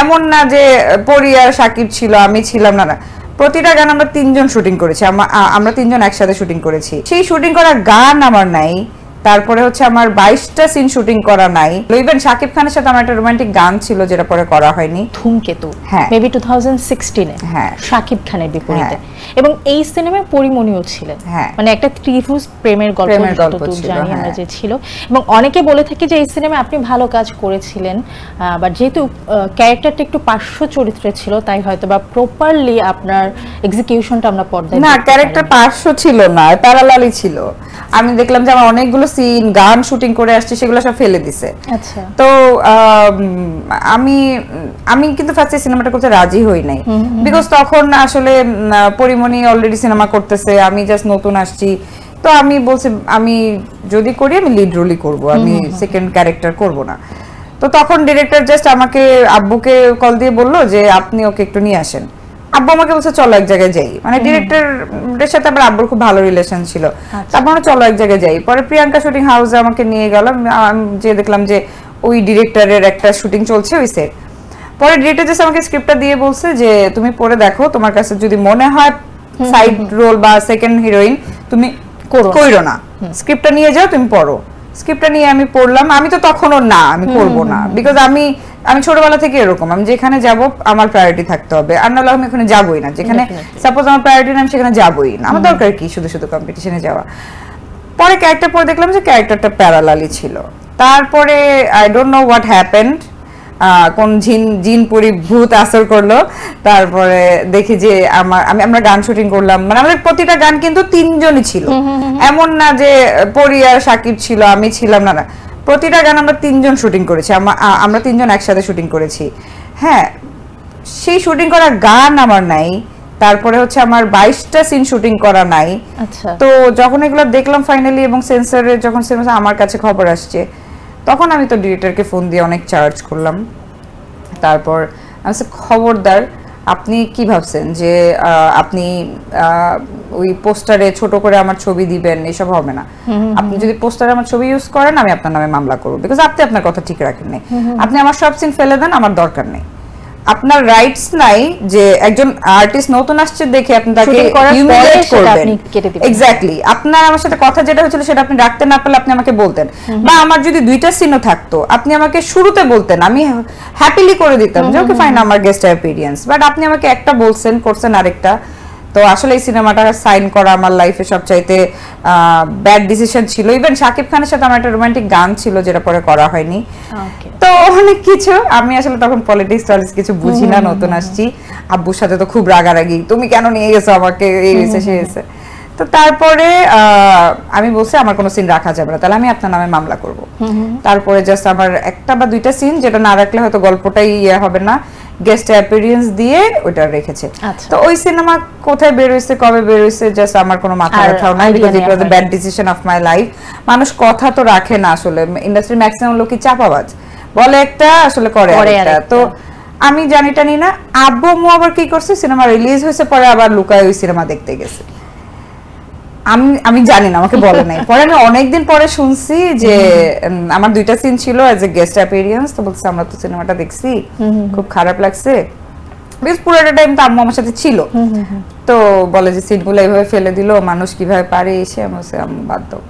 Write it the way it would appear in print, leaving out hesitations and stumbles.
এমন না যে পরি আর সাকিব ছিল আমি ছিলাম না, প্রতিটা গান আমরা তিনজন শুটিং করেছি, আমরা তিনজন একসাথে শুটিং করেছি। সেই শুটিং করা গান আমার নাই, তারপরে হচ্ছে আমার 22টা সিন শুটিং করা নাই। ইভেন শাকিব খানের সাথে আমার একটা রোমান্টিক গান ছিল যেটা পরে করা হয়নি, ধূমকেতু, হ্যাঁ মেবি 2016 এ, হ্যাঁ শাকিব খানের বিপরীতে। এবং এই সিনেমায় পরিমণিও ছিলেন, মানে একটা ত্রিভুজ প্রেমের গল্প জানি আমরা যে ছিল। এবং অনেকে বলে থাকে যে এই সিনেমায় আপনি ভালো কাজ করেছিলেন, বাট যেহেতু ক্যারেক্টারটা একটু পার্শ্ব চরিত্রে ছিল তাই হয়তো বা প্রপারলি আপনার এক্সিকিউশনটা আমরা পর্দায় না, ক্যারেক্টার পার্শ্ব ছিল না, প্যারালালই ছিল। আমি দেখলাম যে আমার অনেকগুলো সিন গান শুটিং করে আসছে সেগুলো সব ফেলে দিছে। আচ্ছা, তো আমি কিন্তু ফার্স্টে সিনেমাটা করতে রাজি হই নাই, বিকজ তখন আসলে পরিমণি অলরেডি সিনেমা করতেছে, আমি জাস্ট নতুন আসছি। তো আমি বলছি আমি যদি করি আমি লিড রোলই করব, আমি সেকেন্ড ক্যারেক্টার করব না। তো তখন ডিরেক্টর জাস্ট আমাকে আব্বুকে কল দিয়ে বললো যে আপনি ওকে একটু নিয়ে আসেন। আব্বু আমাকে বলছে চলো এক জায়গায় যাই, মানে ডিরেক্টরের সাথে আবার আব্বুর খুব ভালো রিলেশন ছিল। তারপর চলো এক জায়গায় যাই। পরে প্রিয়াঙ্কা শুটিং হাউসে আমাকে নিয়ে গেলাম, আমি যে দেখলাম যে ওই ডিরেক্টরের একটা শুটিং চলছে ওই সেট। পরে ডিরেক্টর জাস্ট আমাকে স্ক্রিপ্টটা দিয়ে বলছে যে তুমি পড়ে দেখো, তোমার কাছে যদি মনে হয় সাইড রোল বা সেকেন্ড হিরোইন তুমি কইরো না, স্ক্রিপ্টটা নিয়ে যাও, তুমি পড়ো। স্ক্রিপ্টটা নিয়ে আমি পড়লাম। আমি তো তখনও না, আমি করব না, বিকজ আমি ছোটবেলা থেকে এরকম, আমি যেখানে যাব আমার প্রায়োরিটি থাকতে হবে, আর নাহলে আমি ওখানে যাবই না। যেখানে সাপোজ আমার প্রায়োরিটি না আমি সেখানে যাবই না, আমার দরকার কি শুধু শুধু কম্পিটিশনে যাওয়া। পরে ক্যারেক্টার পরে দেখলাম যে ক্যারেক্টারটা প্যারালালি ছিল। তারপরে I don't know what happened, কোন জিন পরি ভূত আসর করলো। তারপরে দেখি যে আমরা গান শুটিং করলাম, মানে আমাদের প্রতিটা গান কিন্তু তিনজনই ছিল, এমন না যে পরি আর সাকিব ছিল আমি ছিলাম না, প্রতিটা গান আমরা তিনজন শুটিং করেছি, আমরা তিনজন একসাথে শুটিং করেছি। হ্যাঁ, সেই শুটিং করা গান আমার নাই, তারপরে হচ্ছে আমার 22টা সিন শুটিং করা নাই। তো যখন এগুলো দেখলাম ফাইনালি এবং সেন্সরে যখন আমার কাছে খবর আসছে, তখন আমি তো ডিরেক্টরকে ফোন দিয়ে অনেক চার্জ করলাম। তারপর আমি খবরদার, আপনি কি ভাবছেন যে আপনি ওই পোস্টারে ছোট করে আমার ছবি দিবেন, এসব হবে না। আপনি যদি পোস্টারে আমার ছবি ইউজ করেন আমি আপনার নামে মামলা করব, বিকজ আপনি আপনার কথা ঠিক রাখেন নাই। আপনি আমার সব সিন ফেলে দেন, আমার দরকার নেই। আপনার রাইটস নাই যে একজন আর্টিস্ট নতুন আসছে দেখে আপনি তাকে হিউমিলিয়েট করবেন। এক্স্যাক্টলি, আপনার আমার সাথে কথা যেটা হয়েছিল সেটা আপনি রাখতে না পারলে আপনি আমাকে বলতেন, বা আমার যদি দুইটা সিনও থাকতো আপনি আমাকে শুরুতে বলতেন, আমি হ্যাপিলি করে দিতাম যে ওকে ফাইন আমার গেস্ট অ্যাপিয়ারেন্স। বাট আপনি আমাকে একটা বলছেন, করছেন আরেকটা। তো আসলে এই সিনেমাটা সাইন করা আমার লাইফে সবচাইতে ব্যাড ডিসিশন ছিল। ইভেন শাকিব খানের সাথে আমার একটা রোমান্টিক গান ছিল যেটা পরে করা হয়নি। তো অনেক কিছু, আমি আসলে তখন পলিটিক্স টলিক্স কিছু বুঝি না, নতুন আসছি। আব্বুর সাথে তো খুব রাগারাগি, তুমি কেন নিয়ে গেছো আমাকে, এই হয়েছে সে হয়েছে। তো তারপরে আমি বলছি আমার কোনো সিন রাখা যাবে না, তাহলে আমি আপনার নামে মামলা করব। তারপরে জাস্ট আমার একটা বা দুইটা সিন যেটা না রাখলে হয়তো গল্পটাই ইয়ে হবে না, গেস্ট অ্যাপিয়ারেন্স দিয়ে ওটা রেখেছে। তো ওই সিনেমা কোথায় বের হইছে, কবে বের হইছে, জাস্ট আমার কোনো মাথা ব্যথাও নাই, because it was the bad decision of my life. মানুষ কথা তো রাখে না, আসলে ইন্ডাস্ট্রির ম্যাক্সিমাম লোকই চাপাবাজ, বলে একটা আসলে করে আরেকটা। তো আমি জানি না আব্বু আম্মু আবার কি করছে, সিনেমা রিলিজ হয়েছে পরে আবার লুকায় ওই সিনেমা দেখতে গেছে। আমি জানি না, আমাকে বলে নাই। পরে আমি অনেকদিন পরে শুনছি যে আমার দুইটা সিন ছিল এজ এ গেস্ট অ্যাপিয়ারেন্স। তো বলছে আমরা তো সিনেমাটা দেখছি, খুব খারাপ লাগছে, বিকজ পুরোটা টাইম তো আম্মু আমার সাথে ছিল। তো বলে যে সিনগুলো এইভাবে ফেলে দিল, মানুষ কিভাবে পারে এসে, আমি বাদ দাও।